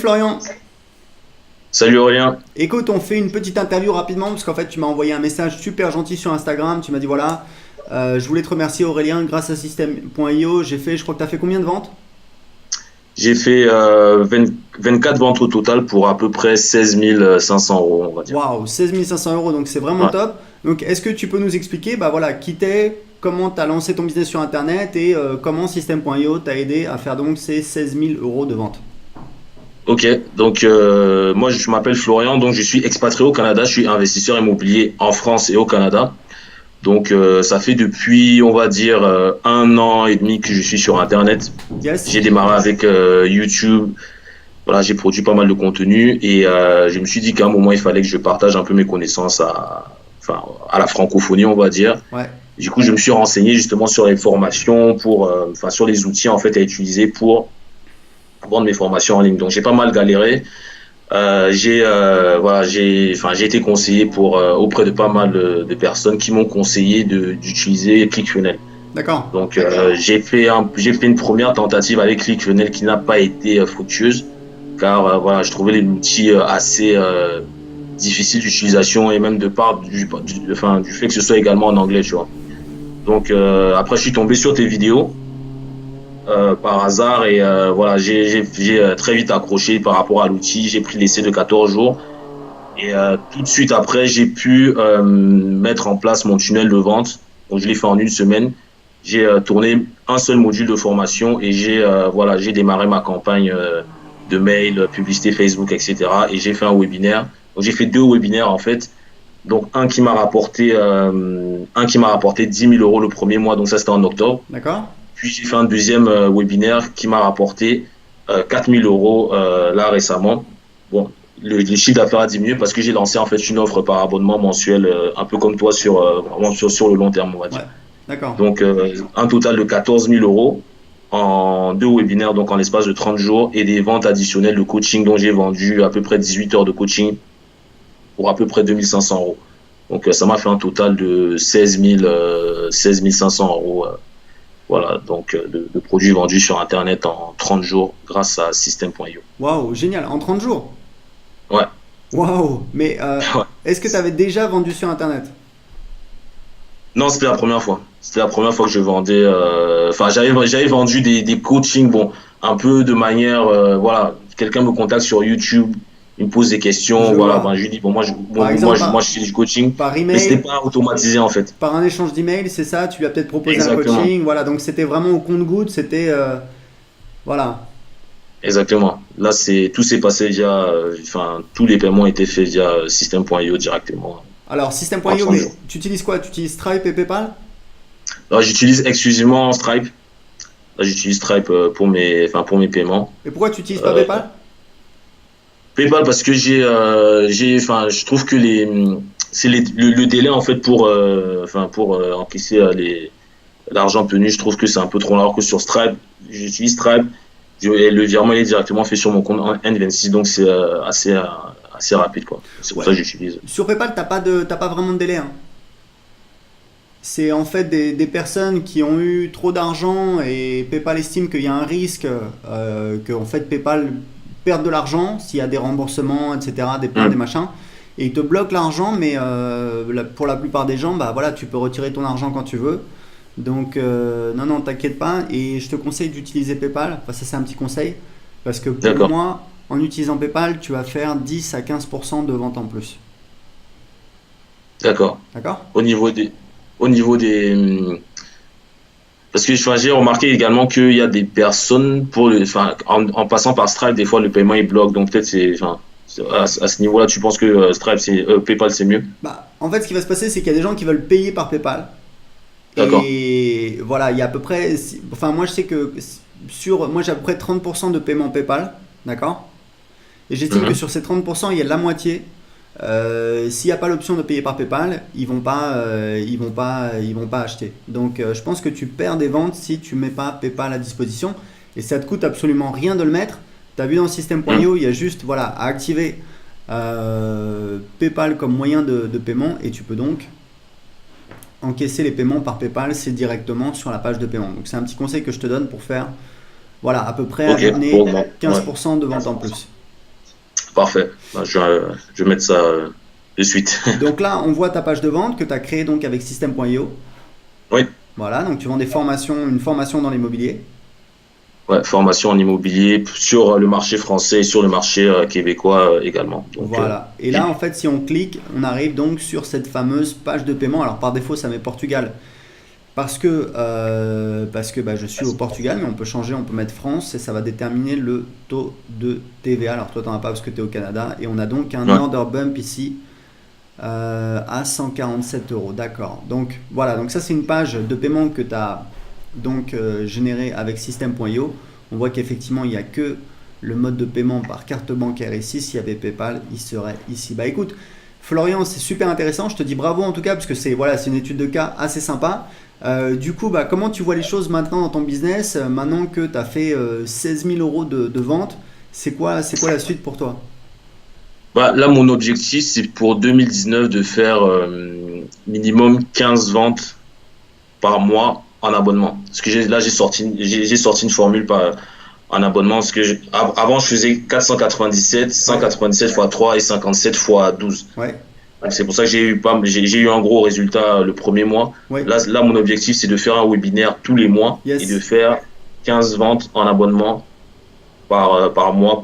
Florian. Salut Aurélien. Écoute, on fait une petite interview rapidement parce qu'en fait tu m'as envoyé un message super gentil sur Instagram. Tu m'as dit voilà, je voulais te remercier Aurélien, grâce à System.io, je crois que tu as fait combien de ventes? J'ai fait 24 ventes au total pour à peu près 16 500 euros, on va dire. Waouh, 16 500 euros, donc c'est vraiment Ouais. top. Donc est-ce que tu peux nous expliquer, bah voilà, qui t'es, comment tu as lancé ton business sur Internet et comment System.io t'a aidé à faire donc ces 16 000 euros de vente? Ok, donc moi je m'appelle Florian, donc je suis expatrié au Canada, je suis investisseur immobilier en France et au Canada. Donc ça fait depuis, on va dire, 1 an et demi que je suis sur Internet. Yes. J'ai démarré avec YouTube. Voilà, j'ai produit pas mal de contenu et je me suis dit qu'à un moment il fallait que je partage un peu mes connaissances enfin, à la francophonie, on va dire. Ouais. Du coup, je me suis renseigné justement sur les formations enfin, sur les outils en fait à utiliser pour vendre mes formations en ligne. Donc, j'ai pas mal galéré. Voilà, enfin, j'ai été conseillé auprès de pas mal de personnes qui m'ont conseillé d'utiliser ClickFunnels. D'accord. Donc, j'ai fait une première tentative avec ClickFunnels qui n'a pas été fructueuse, car voilà, je trouvais l'outil assez difficile d'utilisation et même de part enfin, du fait que ce soit également en anglais, tu vois. Donc après, je suis tombé sur tes vidéos par hasard et voilà, j'ai très vite accroché par rapport à l'outil. J'ai pris l'essai de 14 jours et tout de suite après, j'ai pu mettre en place mon tunnel de vente. Donc je l'ai fait en une semaine. J'ai tourné un seul module de formation et voilà, j'ai démarré ma campagne de mail, publicité Facebook, etc. Et j'ai fait un webinaire. Donc j'ai fait deux webinaires en fait. Donc un qui m'a rapporté 10 000 euros le premier mois, donc ça c'était en octobre. D'accord. Puis j'ai fait un deuxième webinaire qui m'a rapporté 4 000 euros là récemment. Bon, le chiffre d'affaires a diminué parce que j'ai lancé en fait une offre par abonnement mensuel, un peu comme toi vraiment sur le long terme, on va dire. Ouais. D'accord. Donc un total de 14 000 euros en deux webinaires, donc en l'espace de 30 jours, et des ventes additionnelles de coaching dont j'ai vendu à peu près 18 heures de coaching pour à peu près 2 500 euros. Donc ça m'a fait un total de 16 500 euros. Voilà, donc de produits vendus sur Internet en 30 jours grâce à System.io. Waouh, génial. En 30 jours. Ouais. Waouh. Mais Ouais. est-ce que tu avais déjà vendu sur Internet? Non, c'était la première fois. C'était la première fois que je vendais. Enfin, j'avais vendu des coachings, bon, un peu de manière, voilà, quelqu'un me contacte sur YouTube, il me pose des questions, Je voilà, ben vois. je lui dis bon, Par exemple, moi je fais du coaching, par mais c'était email, pas automatisé en fait. par un échange d'email, c'est ça? Tu lui as peut-être proposé un Exactement, coaching. Voilà, donc c'était vraiment au compte-goutte. C'était. Voilà. exactement. Là, tout s'est passé via, enfin, tous les paiements étaient faits via System.io directement Alors, en System.io, 30 mais jours. tu utilises quoi? Tu utilises Stripe et PayPal? Alors, j'utilise exclusivement Stripe. Là, j'utilise Stripe enfin, pour mes paiements. Et pourquoi tu n'utilises pas Euh, PayPal? PayPal parce que enfin, je trouve que le délai en fait enfin, pour encaisser l'argent tenu, je trouve que c'est un peu trop long. Alors que sur Stripe, j'utilise Stripe, et le virement il est directement fait sur mon compte N26, donc c'est assez rapide quoi. C'est pour Ouais. ça que j'utilise. Sur PayPal, t'as pas vraiment de délai, hein. C'est en fait des personnes qui ont eu trop d'argent et PayPal estime qu'il y a un risque que en fait PayPal perde de l'argent s'il y a des remboursements, etc., des plaintes, des Hmm. machins. Et ils te bloquent l'argent, mais pour la plupart des gens, bah voilà, tu peux retirer ton argent quand tu veux. Donc non, non, t'inquiète pas. Et je te conseille d'utiliser PayPal. Enfin, ça c'est un petit conseil. Parce que pour D'accord, moi, en utilisant PayPal, tu vas faire 10 à 15% de vente en plus. d'accord. D'accord? Au niveau des, au niveau des, parce que enfin, j'ai remarqué également qu'il y a des personnes enfin, en passant par Stripe, des fois le paiement il bloque, donc peut-être enfin, à ce niveau-là, tu penses que PayPal c'est mieux? Bah, en fait, ce qui va se passer, c'est qu'il y a des gens qui veulent payer par PayPal. D'accord. Et voilà, il y a à peu près. Enfin, moi, je sais que moi, j'ai à peu près 30% de paiement PayPal. D'accord? Et j'estime que Mhm. sur ces 30%, il y a de la moitié. S'il n'y a pas l'option de payer par PayPal, ils vont pas acheter. Donc, je pense que tu perds des ventes si tu mets pas PayPal à disposition. Et ça te coûte absolument rien de le mettre. Tu as vu dans le Mhm. système.io, il y a juste voilà, à activer PayPal comme moyen de paiement et tu peux donc encaisser les paiements par PayPal, c'est directement sur la page de paiement. Donc c'est un petit conseil que je te donne pour faire voilà, à peu près un Ok, rythme pour moi. Ouais. 15% de vente en plus. Parfait. Ben, je vais mettre ça de suite. Donc là, on voit ta page de vente que tu as créée donc avec System.io. Oui, Voilà, donc tu vends des formations, une formation dans l'immobilier. ouais, formation en immobilier sur le marché français et sur le marché québécois également. Donc, Voilà. Et là, en fait, si on clique, on arrive donc sur cette fameuse page de paiement. Alors par défaut, ça met Portugal. Parce que bah, je suis au Portugal, mais on peut changer, on peut mettre France et ça va déterminer le taux de TVA. Alors toi, tu n'en as pas parce que tu es au Canada. Et on a donc un ouais. order bump ici à 147 euros. D'accord. Donc voilà, donc ça c'est une page de paiement que tu as donc générée avec System.io. On voit qu'effectivement, il n'y a que le mode de paiement par carte bancaire ici. S'il y avait PayPal, il serait ici. Bah écoute, Florian, c'est super intéressant. Je te dis bravo en tout cas parce que c'est voilà, c'est une étude de cas assez sympa. Du coup, bah, comment tu vois les choses maintenant dans ton business, maintenant que tu as fait 16 000 euros de vente, c'est quoi la suite pour toi? Bah, là, mon objectif, c'est pour 2019 de faire minimum 15 ventes par mois en abonnement. Parce que là, j'ai sorti une formule en abonnement. Parce que avant, je faisais 497, Ouais, 197 fois 3 et 57 fois 12. ouais, Donc, c'est pour ça que j'ai eu un gros résultat le premier mois. ouais. Là, mon objectif, c'est de faire un webinaire tous les mois et de Yes. faire 15 ventes en abonnement par mois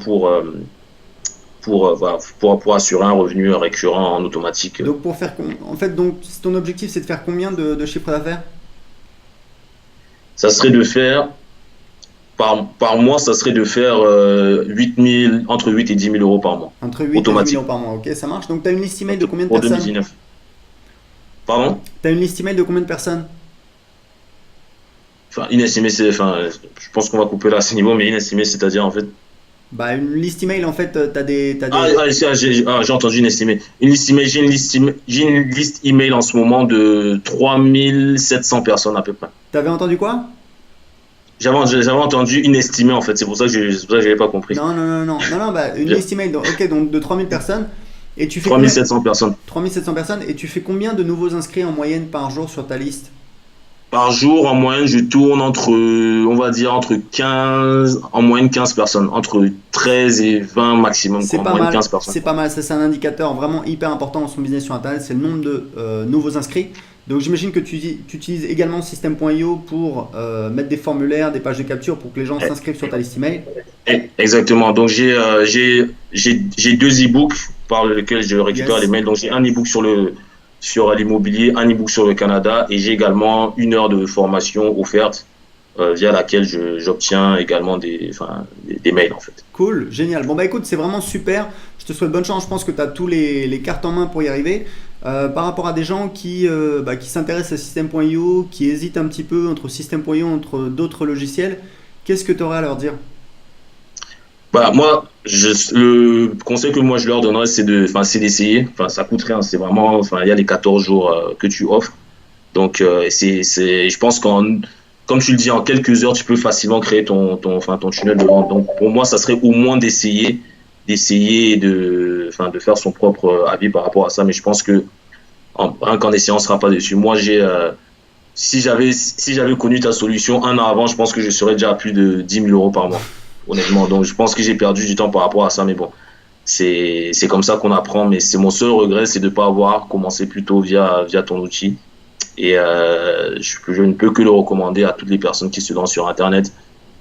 voilà, pour assurer un revenu récurrent en automatique. Donc pour faire en fait donc ton objectif c'est de faire combien de chiffre d'affaires? Ça serait de faire, par mois, ça serait de faire 8 000, entre 8 et 10 000 euros par mois, Entre 8 et 10 000 automatique, euros par mois, ok, ça marche. Donc tu as une liste email de combien de pour personnes? 2019. Pardon? Tu as une liste email de combien de personnes? Enfin, inestimé, je pense qu'on va couper là à ce niveau, mais inestimé, c'est-à-dire en fait. Bah une liste email en fait, t'as Ah, des... j'ai entendu inestimé. Une liste email, j'ai une liste email en ce moment de 3700 personnes à peu près. T'avais entendu quoi? J'avais entendu inestimé en fait, c'est pour ça que j'avais pas compris. Non, non, non, non, non, non, bah une J'ai liste email, ok, donc de 3000 personnes. Et tu fais combien? 3700 personnes. 3700 personnes. Et tu fais combien de nouveaux inscrits en moyenne par jour sur ta liste? Par jour, en moyenne, je tourne on va dire, entre 15, en moyenne 15 personnes, entre 13 et 20 maximum, C'est quoi, en pas moyenne mal, 15 personnes. c'est pas mal. Ça, c'est un indicateur vraiment hyper important dans son business sur Internet. C'est le nombre de nouveaux inscrits. Donc, j'imagine que tu utilises également System.io pour mettre des formulaires, des pages de capture pour que les gens Eh, s'inscrivent sur ta liste email. Exactement. Donc, j'ai deux e-books par lesquels je récupère les Yes. mails. Donc, j'ai un e-book sur l'immobilier, un e-book sur le Canada et j'ai également 1 heure de formation offerte via laquelle j'obtiens également des mails, en fait. Cool, génial. Bon, bah écoute, c'est vraiment super. Je te souhaite bonne chance. Je pense que tu as tous les cartes en main pour y arriver. Par rapport à des gens qui s'intéressent à System.io, qui hésitent un petit peu entre System.io, entre d'autres logiciels, qu'est-ce que tu aurais à leur dire? Bah, moi, le conseil que moi je leur donnerais, c'est d'essayer. Enfin, ça coûte rien. C'est vraiment, enfin, il y a les 14 jours que tu offres. Donc, je pense comme tu le dis, en quelques heures, tu peux facilement créer ton tunnel de vente. Donc, pour moi, ça serait au moins d'essayer et de faire son propre avis par rapport à ça. Mais je pense que, rien qu'en essayant, on ne sera pas dessus. Moi, si j'avais connu ta solution 1 an avant, je pense que je serais déjà à plus de 10 000 euros par mois, honnêtement. Donc, je pense que j'ai perdu du temps par rapport à ça, mais bon, c'est comme ça qu'on apprend. Mais c'est mon seul regret, c'est de ne pas avoir commencé plus tôt via ton outil. Et je ne peux que le recommander à toutes les personnes qui se lancent sur Internet,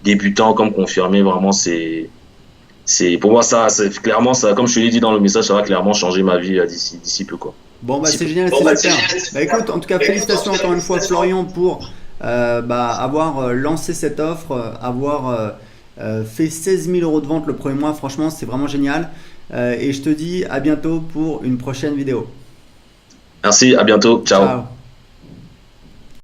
débutants comme confirmés. Vraiment, pour moi, clairement, ça, comme je te l'ai dit dans le message, ça va clairement changer ma vie d'ici peu, quoi. Bon, bah D'ici c'est peu. génial, c'est super. Bah écoute, en tout cas, félicitations encore une fois, Florian, pour avoir lancé cette offre, avoir fait 16 000 euros de vente le premier mois. Franchement, c'est vraiment génial. Et je te dis à bientôt pour une prochaine vidéo. Merci, à bientôt. Ciao. Ciao.